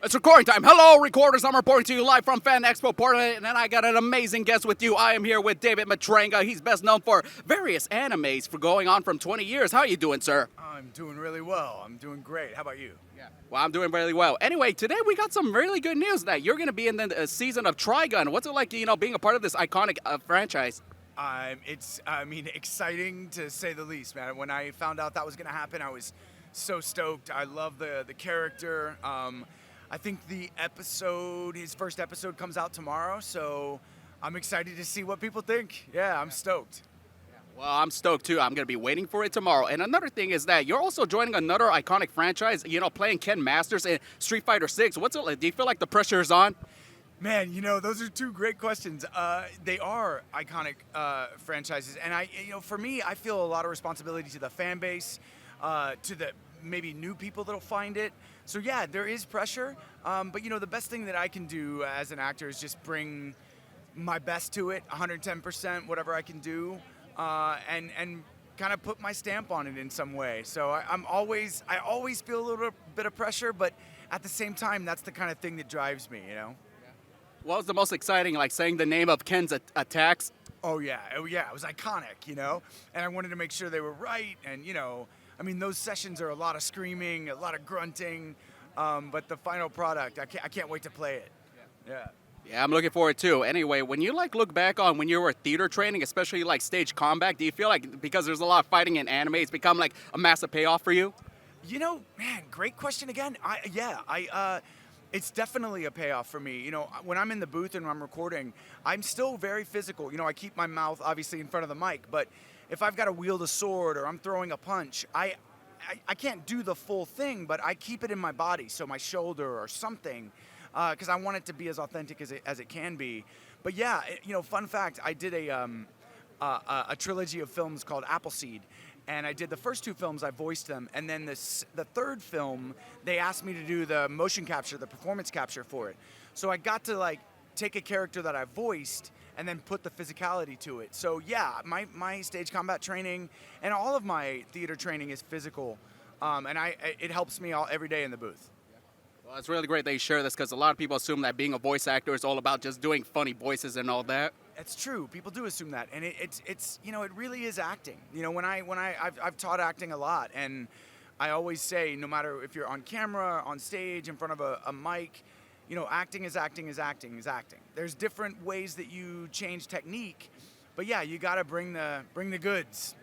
It's recording time. Hello, recorders. I'm reporting to you live from Fan Expo Portland, and I got an amazing guest with you. I am here with David Matranga. He's best known for various animes for going on from 20 years. How are you doing, sir? I'm doing really well. I'm doing great. How about you? Yeah. Well, I'm doing really well. Anyway, today we got some really good news that you're going to be in the season of Trigun. What's it like, being a part of this iconic franchise? It's exciting to say the least, man. When I found out that was going to happen, I was so stoked. I love the character. I think his first episode comes out tomorrow, so I'm excited to see what people think. Yeah, I'm stoked. Well, I'm stoked too. I'm going to be waiting for it tomorrow. And another thing is that you're also joining another iconic franchise, playing Ken Masters in Street Fighter 6. What's it like? Do you feel like the pressure is on? Man, those are two great questions. They are iconic franchises, and for me, I feel a lot of responsibility to the fan base, to the maybe new people that'll find it. So yeah, there is pressure, but the best thing that I can do as an actor is just bring my best to it, 110%, whatever I can do, and kind of put my stamp on it in some way. So I always feel a little bit of pressure, but at the same time, that's the kind of thing that drives me. What was the most exciting, like saying the name of Ken's attacks? Oh yeah, it was iconic, and I wanted to make sure they were right, and those sessions are a lot of screaming, a lot of grunting, but the final product, I can't wait to play it. Yeah. Yeah, I'm looking forward too. Anyway, when you look back on when you were theater training, especially like stage combat, do you feel like because there's a lot of fighting in anime, it's become like a massive payoff for you? Man, great question again. It's definitely a payoff for me. When I'm in the booth and I'm recording, I'm still very physical. I keep my mouth obviously in front of the mic, but if I've got to wield a sword or I'm throwing a punch, I can't do the full thing, but I keep it in my body, so my shoulder or something, because I want it to be as authentic as it can be. But yeah, fun fact, I did a trilogy of films called Appleseed. And I did the first two films, I voiced them, and then the third film, they asked me to do the motion capture, the performance capture for it. So I got to take a character that I voiced and then put the physicality to it. So yeah, my stage combat training and all of my theater training is physical, and it helps me every day in the booth. Well, it's really great that you share this because a lot of people assume that being a voice actor is all about just doing funny voices and all that. It's true. People do assume that, and it's it really is acting. I've taught acting a lot, and I always say, no matter if you're on camera, on stage, in front of a mic, acting is acting is acting is acting. There's different ways that you change technique, but yeah, you got to bring the goods.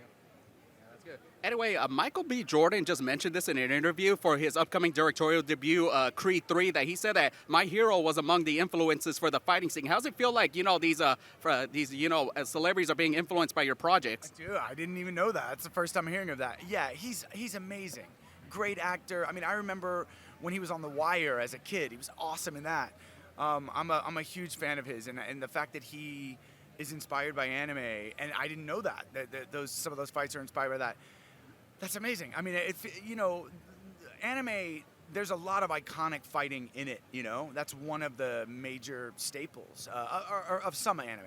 Anyway, Michael B. Jordan just mentioned this in an interview for his upcoming directorial debut, Creed 3, that he said that My Hero was among the influences for the fighting scene. How does it feel like, these celebrities are being influenced by your projects? Dude, I didn't even know that. That's the first time I'm hearing of that. Yeah, he's amazing. Great actor. I remember when he was on The Wire as a kid. He was awesome in that. I'm a huge fan of his, and the fact that he is inspired by anime, and I didn't know that some of those fights are inspired by that. That's amazing. Anime, there's a lot of iconic fighting in it, That's one of the major staples of some anime.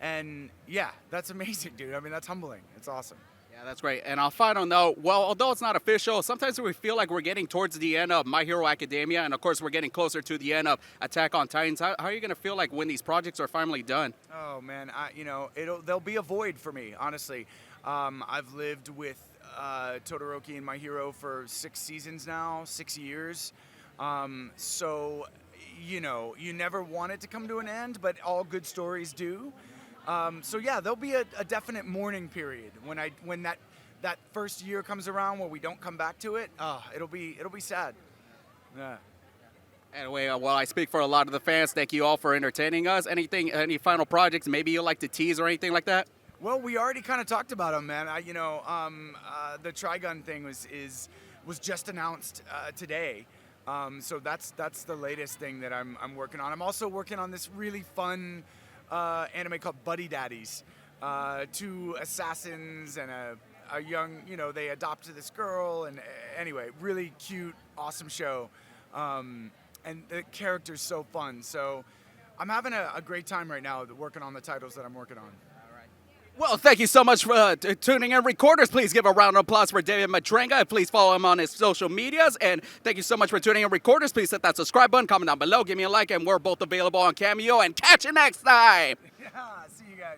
And yeah, that's amazing, dude. That's humbling. It's awesome. Yeah, that's great. And on a final note, well, although it's not official, sometimes we feel like we're getting towards the end of My Hero Academia, and of course we're getting closer to the end of Attack on Titans. How are you going to feel like when these projects are finally done? Oh man, there'll be a void for me, honestly. I've lived with Todoroki and My Hero for 6 seasons now, 6 years. So, you never want it to come to an end, but all good stories do. So yeah, there'll be a definite mourning period when that first year comes around where we don't come back to it. It'll be sad. Yeah. Anyway, well, I speak for a lot of the fans. Thank you all for entertaining us. Any final projects maybe you'd like to tease or anything like that? Well, we already kind of talked about them, man. The Trigun thing was just announced today. So that's the latest thing that I'm working on. I'm also working on this really fun anime called Buddy Daddies. 2 assassins and a young, they adopted this girl, and anyway, really cute, awesome show. And the character's so fun. So I'm having a great time right now working on the titles that I'm working on. Well, thank you so much for tuning in, recorders. Please give a round of applause for David Matranga. Please follow him on his social medias. And thank you so much for tuning in, recorders. Please hit that subscribe button, comment down below, give me a like, and we're both available on Cameo. And catch you next time. Yeah, see you guys.